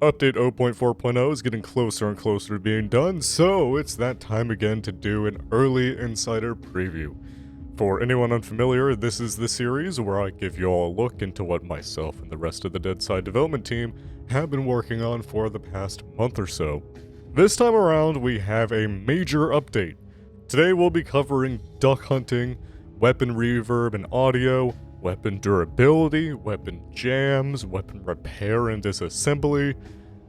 Update 0.4.0 is getting closer and closer to being done, so it's that time again to do an early insider preview. For anyone unfamiliar, this is the series where I give you all a look into what myself and the rest of the Deadside development team have been working on for the past month or so. This time around, we have a major update. Today we'll be covering duck hunting, weapon reverb and audio, weapon durability, weapon jams, weapon repair and disassembly,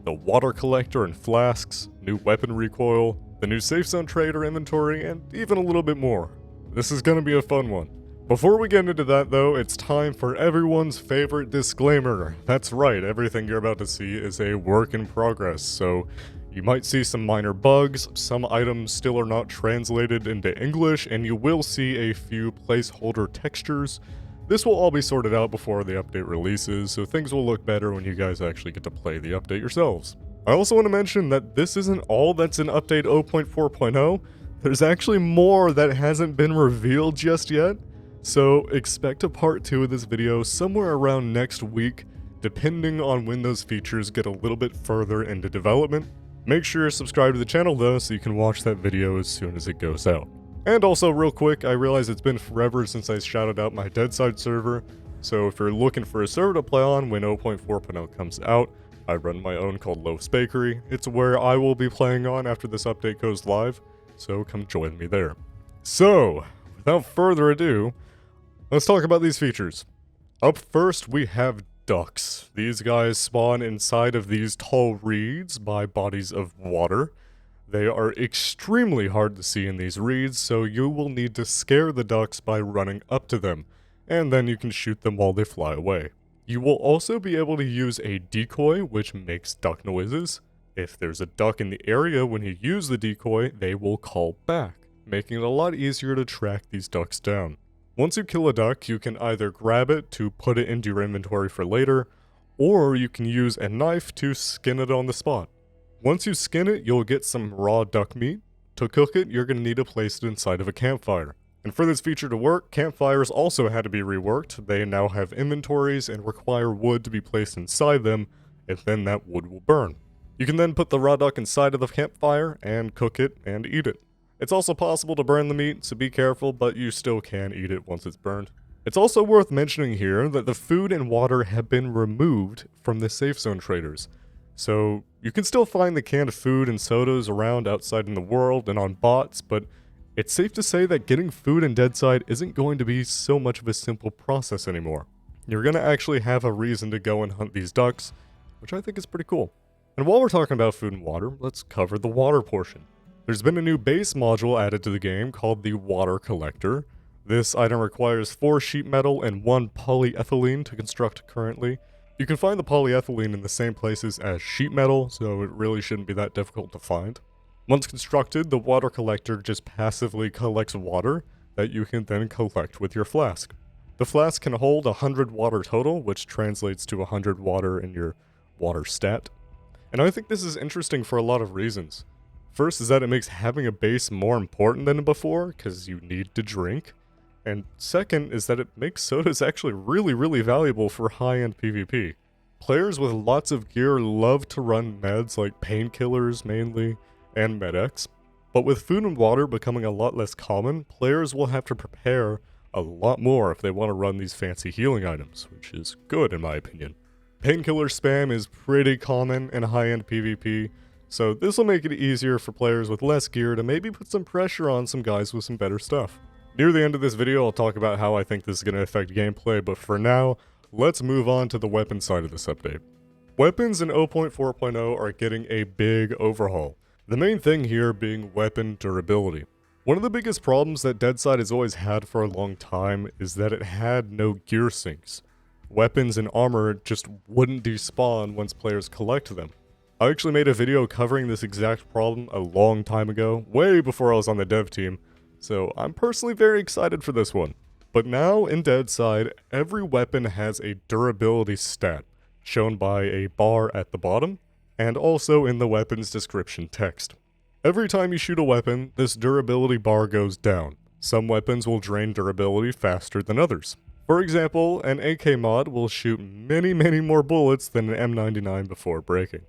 the water collector and flasks, new weapon recoil, the new safe zone trader inventory, and even a little bit more. This is gonna be a fun one. Before we get into that though, it's time for everyone's favorite disclaimer. That's right, everything you're about to see is a work in progress, so you might see some minor bugs, some items still are not translated into English, and you will see a few placeholder textures. This will all be sorted out before the update releases, so things will look better when you guys actually get to play the update yourselves. I also want to mention that this isn't all that's in update 0.4.0. There's actually more that hasn't been revealed just yet, so expect a part 2 of this video somewhere around next week, depending on when those features get a little bit further into development. Make sure you're subscribed to the channel though, so you can watch that video as soon as it goes out. And also, real quick, I realize it's been forever since I shouted out my Deadside server, so if you're looking for a server to play on when 0.4.0 comes out, I run my own called Loaf's Bakery. It's where I will be playing on after this update goes live, so come join me there. So, without further ado, let's talk about these features. Up first, we have ducks. These guys spawn inside of these tall reeds by bodies of water. They are extremely hard to see in these reeds, so you will need to scare the ducks by running up to them, and then you can shoot them while they fly away. You will also be able to use a decoy, which makes duck noises. If there's a duck in the area when you use the decoy, they will call back, making it a lot easier to track these ducks down. Once you kill a duck, you can either grab it to put it into your inventory for later, or you can use a knife to skin it on the spot. Once you skin it, you'll get some raw duck meat. To cook it, you're going to need to place it inside of a campfire. And for this feature to work, campfires also had to be reworked. They now have inventories and require wood to be placed inside them, and then that wood will burn. You can then put the raw duck inside of the campfire and cook it and eat it. It's also possible to burn the meat, so be careful, but you still can eat it once it's burned. It's also worth mentioning here that the food and water have been removed from the safe zone traders. So you can still find the canned food and sodas around outside in the world and on bots, but it's safe to say that getting food in Deadside isn't going to be so much of a simple process anymore. You're going to actually have a reason to go and hunt these ducks, which I think is pretty cool. And while we're talking about food and water, let's cover the water portion. There's been a new base module added to the game called the water collector. This item requires 4 sheet metal and 1 polyethylene to construct currently. You can find the polyethylene in the same places as sheet metal, so it really shouldn't be that difficult to find. Once constructed, the water collector just passively collects water that you can then collect with your flask. The flask can hold 100 water total, which translates to 100 water in your water stat. And I think this is interesting for a lot of reasons. First is that it makes having a base more important than before, because you need to drink. And second is that it makes sodas actually really valuable for high-end PvP. Players with lots of gear love to run meds like painkillers mainly, and med-X. But with food and water becoming a lot less common, players will have to prepare a lot more if they want to run these fancy healing items, which is good in my opinion. Painkiller spam is pretty common in high-end PvP, so this will make it easier for players with less gear to maybe put some pressure on some guys with some better stuff. Near the end of this video, I'll talk about how I think this is going to affect gameplay, but for now, let's move on to the weapon side of this update. Weapons in 0.4.0 are getting a big overhaul. The main thing here being weapon durability. One of the biggest problems that Deadside has always had for a long time is that it had no gear sinks. Weapons and armor just wouldn't despawn once players collect them. I actually made a video covering this exact problem a long time ago, way before I was on the dev team, so I'm personally very excited for this one. But now in Deadside, every weapon has a durability stat, shown by a bar at the bottom, and also in the weapon's description text. Every time you shoot a weapon, this durability bar goes down. Some weapons will drain durability faster than others. For example, an AK mod will shoot many more bullets than an M99 before breaking.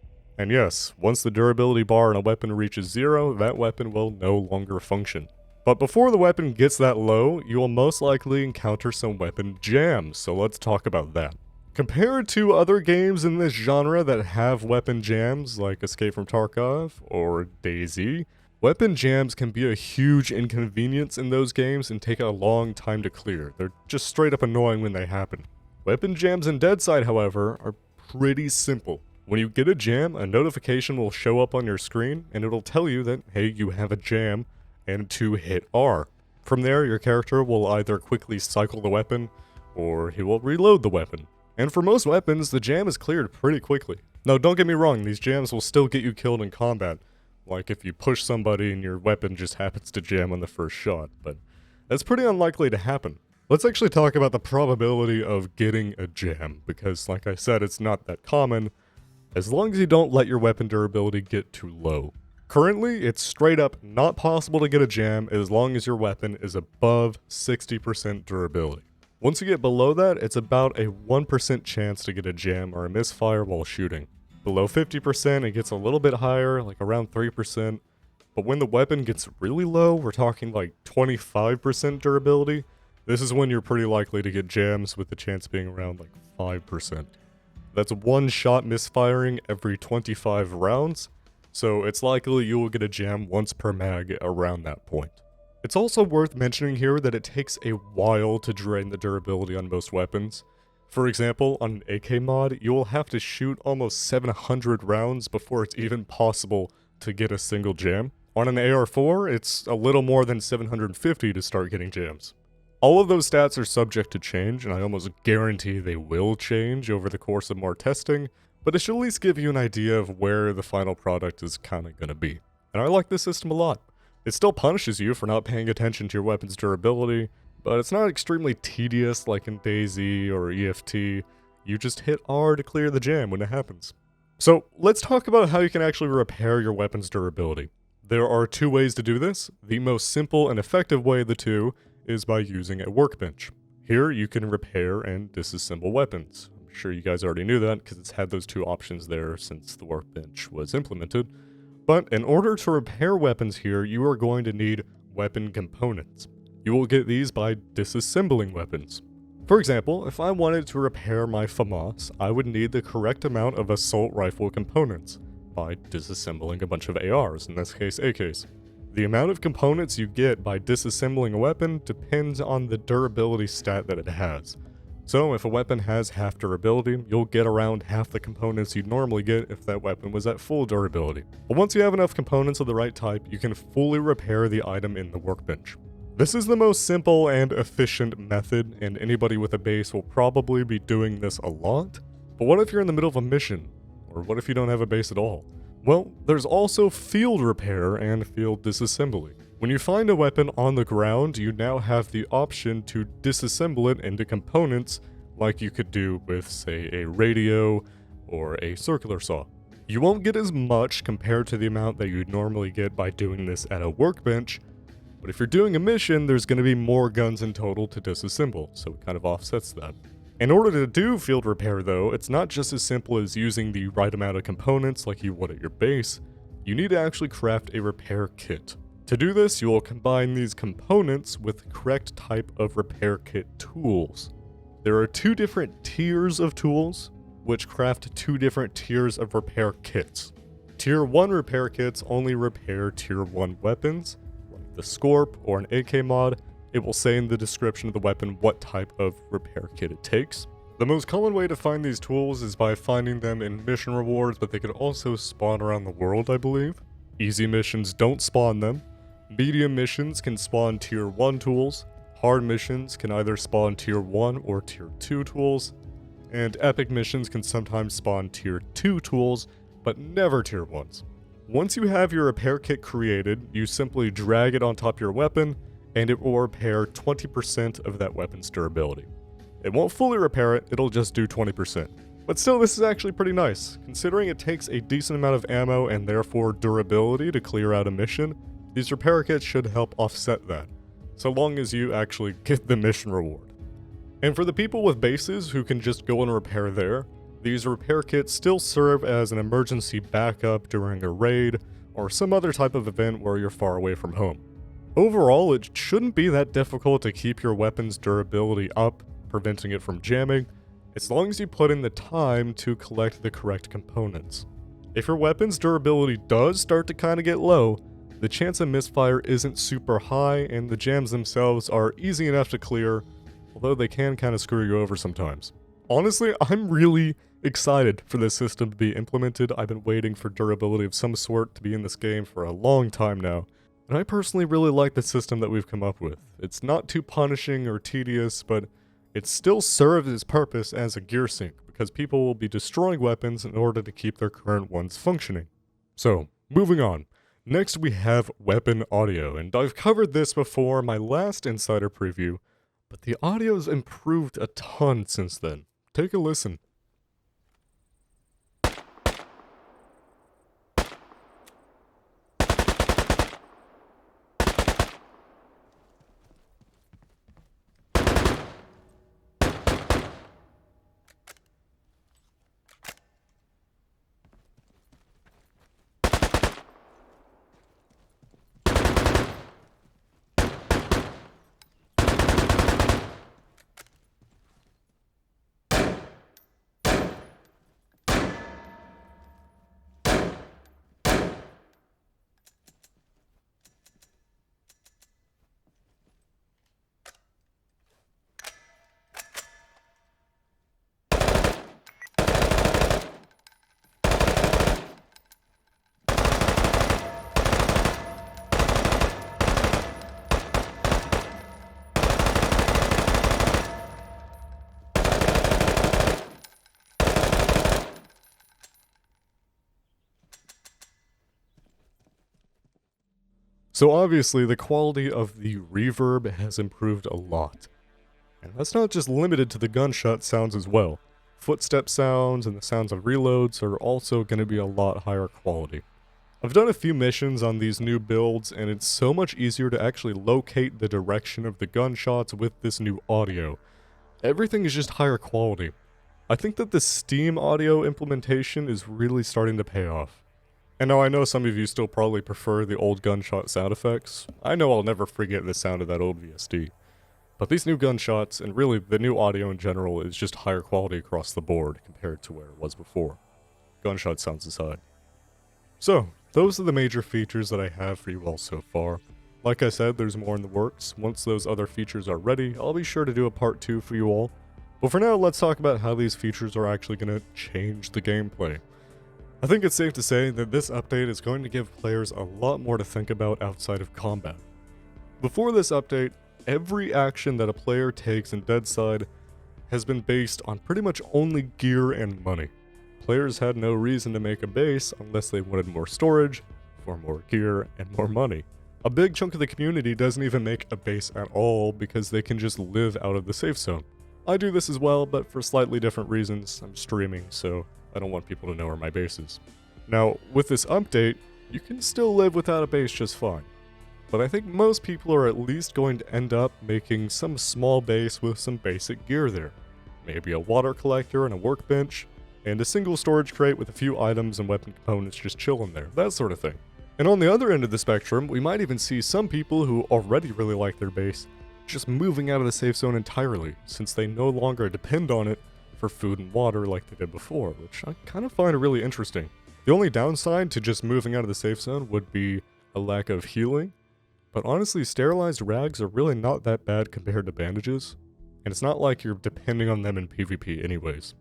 And yes, once the durability bar on a weapon reaches 0, that weapon will no longer function. But before the weapon gets that low, you will most likely encounter some weapon jams, so let's talk about that. Compared to other games in this genre that have weapon jams, like Escape from Tarkov or DayZ, weapon jams can be a huge inconvenience in those games and take a long time to clear. They're just straight up annoying when they happen. Weapon jams in Deadside, however, are pretty simple. When you get a jam, a notification will show up on your screen, and it'll tell you that, hey, you have a jam, and to hit R. From there, your character will either quickly cycle the weapon, or he will reload the weapon. And for most weapons, the jam is cleared pretty quickly. Now, don't get me wrong, these jams will still get you killed in combat, like if you push somebody and your weapon just happens to jam on the first shot, but that's pretty unlikely to happen. Let's actually talk about the probability of getting a jam, because like I said, it's not that common, as long as you don't let your weapon durability get too low. Currently, it's straight up not possible to get a jam as long as your weapon is above 60% durability. Once you get below that, it's about a 1% chance to get a jam or a misfire while shooting. Below 50%, it gets a little bit higher, like around 3%, but when the weapon gets really low, we're talking like 25% durability, this is when you're pretty likely to get jams, with the chance being around like 5%. That's one shot misfiring every 25 rounds, so it's likely you will get a jam once per mag around that point. It's also worth mentioning here that it takes a while to drain the durability on most weapons. For example, on an AK mod, you will have to shoot almost 700 rounds before it's even possible to get a single jam. On an AR4, it's a little more than 750 to start getting jams. All of those stats are subject to change, and I almost guarantee they will change over the course of more testing, but it should at least give you an idea of where the final product is kinda gonna be. And I like this system a lot. It still punishes you for not paying attention to your weapon's durability, but it's not extremely tedious like in DayZ or EFT. You just hit R to clear the jam when it happens. So let's talk about how you can actually repair your weapon's durability. There are two ways to do this. The most simple and effective way of the two is by using a workbench. Here you can repair and disassemble weapons. I'm sure you guys already knew that because it's had those two options there since the workbench was implemented. But in order to repair weapons here, you are going to need weapon components. You will get these by disassembling weapons. For example, if I wanted to repair my FAMAS, I would need the correct amount of assault rifle components by disassembling a bunch of ARs, in this case AKs. The amount of components you get by disassembling a weapon depends on the durability stat that it has. So if a weapon has half durability, you'll get around half the components you'd normally get if that weapon was at full durability. But once you have enough components of the right type, you can fully repair the item in the workbench. This is the most simple and efficient method, and anybody with a base will probably be doing this a lot. But what if you're in the middle of a mission? Or what if you don't have a base at all? Well, there's also field repair and field disassembly. When you find a weapon on the ground, you now have the option to disassemble it into components like you could do with, say, a radio or a circular saw. You won't get as much compared to the amount that you'd normally get by doing this at a workbench, but if you're doing a mission, there's going to be more guns in total to disassemble, so it kind of offsets that. In order to do field repair though, it's not just as simple as using the right amount of components like you would at your base. You need to actually craft a repair kit. To do this, you will combine these components with the correct type of repair kit tools. There are two different tiers of tools, which craft two different tiers of repair kits. Tier 1 repair kits only repair Tier 1 weapons, like the Scorp or an AK mod. It will say in the description of the weapon what type of repair kit it takes. The most common way to find these tools is by finding them in mission rewards, but they can also spawn around the world, I believe. Easy missions don't spawn them. Medium missions can spawn Tier 1 tools. Hard missions can either spawn Tier 1 or Tier 2 tools. And epic missions can sometimes spawn Tier 2 tools, but never Tier 1s. Once you have your repair kit created, you simply drag it on top of your weapon, and it will repair 20% of that weapon's durability. It won't fully repair it, it'll just do 20%. But still, this is actually pretty nice. Considering it takes a decent amount of ammo and therefore durability to clear out a mission, these repair kits should help offset that, so long as you actually get the mission reward. And for the people with bases who can just go and repair there, These repair kits still serve as an emergency backup during a raid or some other type of event where you're far away from home. Overall, it shouldn't be that difficult to keep your weapon's durability up, preventing it from jamming, as long as you put in the time to collect the correct components. If your weapon's durability does start to kind of get low, the chance of misfire isn't super high and the jams themselves are easy enough to clear, although they can kind of screw you over sometimes. Honestly, I'm really excited for this system to be implemented. I've been waiting for durability of some sort to be in this game for a long time now, and I personally really like the system that we've come up with. It's not too punishing or tedious, but it still serves its purpose as a gear sink, because people will be destroying weapons in order to keep their current ones functioning. So, moving on. Next we have weapon audio, and I've covered this before in my last Insider preview, but the audio's improved a ton since then. Take a listen. So obviously, the quality of the reverb has improved a lot. And that's not just limited to the gunshot sounds as well. Footstep sounds and the sounds of reloads are also going to be a lot higher quality. I've done a few missions on these new builds, and it's so much easier to actually locate the direction of the gunshots with this new audio. Everything is just higher quality. I think that the Steam audio implementation is really starting to pay off. And now I know some of you still probably prefer the old gunshot sound effects. I know I'll never forget the sound of that old VSD. But these new gunshots, and really the new audio in general, is just higher quality across the board compared to where it was before. Gunshot sounds aside. So, those are the major features that I have for you all so far. Like I said, there's more in the works. Once those other features are ready, I'll be sure to do a part 2 for you all. But for now, let's talk about how these features are actually going to change the gameplay. I think it's safe to say that this update is going to give players a lot more to think about outside of combat. Before this update, every action that a player takes in Deadside has been based on pretty much only gear and money. Players had no reason to make a base unless they wanted more storage, for more gear, and more money. A big chunk of the community doesn't even make a base at all because they can just live out of the safe zone. I do this as well, but for slightly different reasons. I'm streaming, so I don't want people to know where my base is. Now, with this update, you can still live without a base just fine. But I think most people are at least going to end up making some small base with some basic gear there. Maybe a water collector and a workbench, and a single storage crate with a few items and weapon components just chilling there, that sort of thing. And on the other end of the spectrum, we might even see some people who already really like their base just moving out of the safe zone entirely, since they no longer depend on it for food and water like they did before, which I kind of find really interesting. The only downside to just moving out of the safe zone would be a lack of healing, but honestly, sterilized rags are really not that bad compared to bandages, and it's not like you're depending on them in PvP anyways.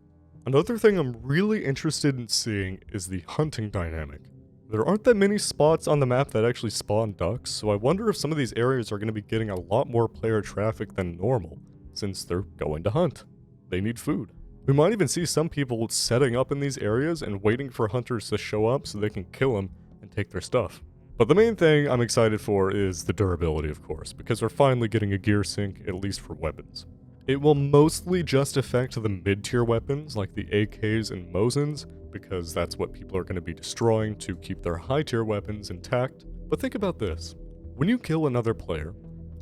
Another thing I'm really interested in seeing is the hunting dynamic. There aren't that many spots on the map that actually spawn ducks, so I wonder if some of these areas are going to be getting a lot more player traffic than normal, since they're going to hunt. They need food. We might even see some people setting up in these areas and waiting for hunters to show up so they can kill them and take their stuff. But the main thing I'm excited for is the durability, of course, because we're finally getting a gear sync, at least for weapons. It will mostly just affect the mid-tier weapons like the AKs and Mosins, because that's what people are going to be destroying to keep their high-tier weapons intact. But think about this. When you kill another player,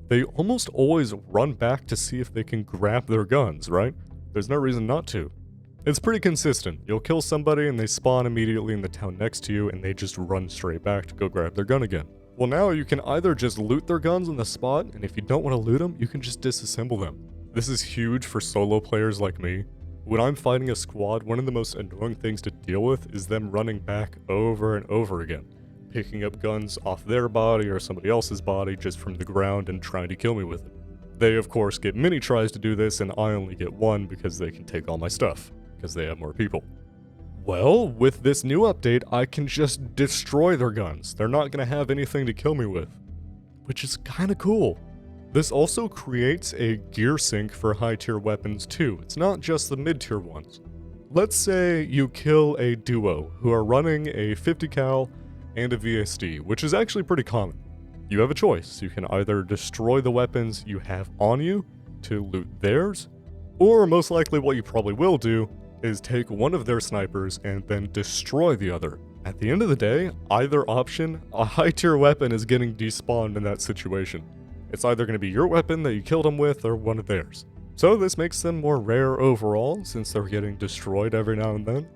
they almost always run back to see if they can grab their guns, right? There's no reason not to. It's pretty consistent. You'll kill somebody and they spawn immediately in the town next to you and they just run straight back to go grab their gun again. Well, now you can either just loot their guns on the spot, and if you don't want to loot them, you can just disassemble them. This is huge for solo players like me. When I'm fighting a squad, one of the most annoying things to deal with is them running back over and over again, picking up guns off their body or somebody else's body just from the ground and trying to kill me with it. They of course get many tries to do this, and I only get one because they can take all my stuff, because they have more people. Well, with this new update, I can just destroy their guns. They're not going to have anything to kill me with, which is kind of cool. This also creates a gear sync for high tier weapons too. It's not just the mid tier ones. Let's say you kill a duo who are running a 50 cal and a VSD, which is actually pretty common. You have a choice. You can either destroy the weapons you have on you to loot theirs, or most likely what you probably will do is take one of their snipers and then destroy the other. At the end of the day, either option, a high tier weapon is getting despawned in that situation. It's either going to be your weapon that you killed them with or one of theirs. So this makes them more rare overall, since they're getting destroyed every now and then.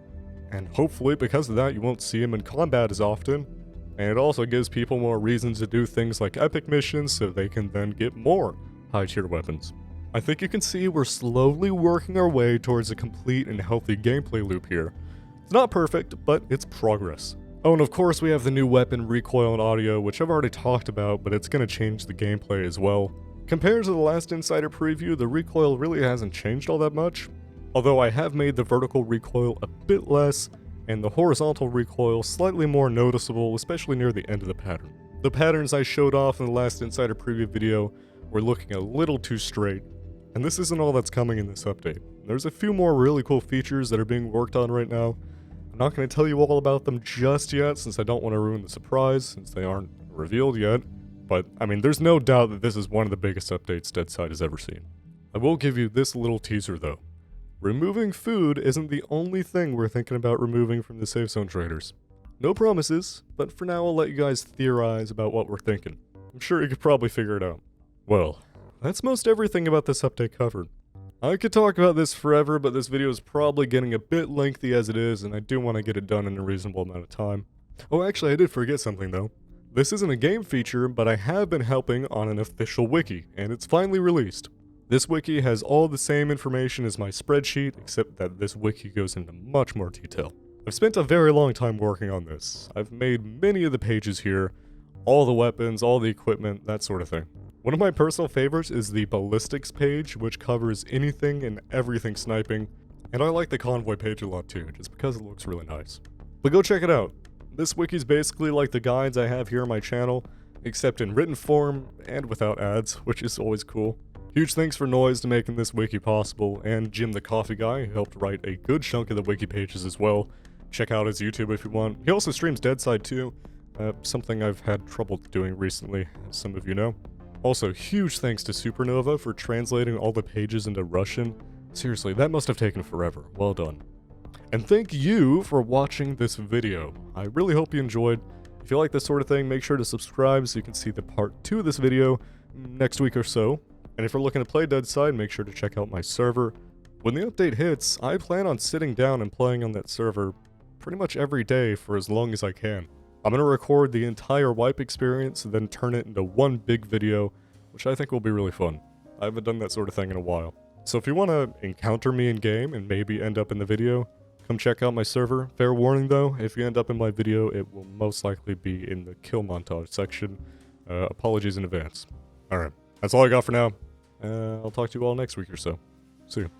And hopefully because of that you won't see them in combat as often. And it also gives people more reasons to do things like epic missions so they can then get more high tier weapons. I think you can see we're slowly working our way towards a complete and healthy gameplay loop here. It's not perfect, but it's progress. Oh, and of course we have the new weapon recoil and audio, which I've already talked about, but it's going to change the gameplay as well. Compared to the last Insider preview, the recoil really hasn't changed all that much, although I have made the vertical recoil a bit less, and the horizontal recoil slightly more noticeable, especially near the end of the pattern. The patterns I showed off in the last Insider preview video were looking a little too straight, and this isn't all that's coming in this update. There's a few more really cool features that are being worked on right now. I'm not going to tell you all about them just yet, since I don't want to ruin the surprise, since they aren't revealed yet. But, I mean, there's no doubt that this is one of the biggest updates Deadside has ever seen. I will give you this little teaser though. Removing food isn't the only thing we're thinking about removing from the safe zone traders. No promises, but for now I'll let you guys theorize about what we're thinking. I'm sure you could probably figure it out. Well, that's most everything about this update covered. I could talk about this forever, but this video is probably getting a bit lengthy as it is, and I do want to get it done in a reasonable amount of time. Oh, actually I did forget something though. This isn't a game feature, but I have been helping on an official wiki, and it's finally released. This wiki has all the same information as my spreadsheet, except that this wiki goes into much more detail. I've spent a very long time working on this. I've made many of the pages here, all the weapons, all the equipment, that sort of thing. One of my personal favorites is the ballistics page, which covers anything and everything sniping, and I like the convoy page a lot too, just because it looks really nice. But go check it out. This wiki's basically like the guides I have here on my channel, except in written form and without ads, which is always cool. Huge thanks for Noise to making this wiki possible, and Jim the Coffee Guy, who helped write a good chunk of the wiki pages as well. Check out his YouTube if you want. He also streams Deadside too, something I've had trouble doing recently, as some of you know. Also, huge thanks to Supernova for translating all the pages into Russian. Seriously, that must have taken forever. Well done. And thank you for watching this video. I really hope you enjoyed. If you like this sort of thing, make sure to subscribe so you can see the part 2 of this video next week or so. And if you're looking to play Deadside, make sure to check out my server. When the update hits, I plan on sitting down and playing on that server pretty much every day for as long as I can. I'm going to record the entire wipe experience and then turn it into one big video, which I think will be really fun. I haven't done that sort of thing in a while. So if you want to encounter me in game and maybe end up in the video, come check out my server. Fair warning though, if you end up in my video, it will most likely be in the kill montage section. Apologies in advance. Alright, that's all I got for now. I'll talk to you all next week or so. See you.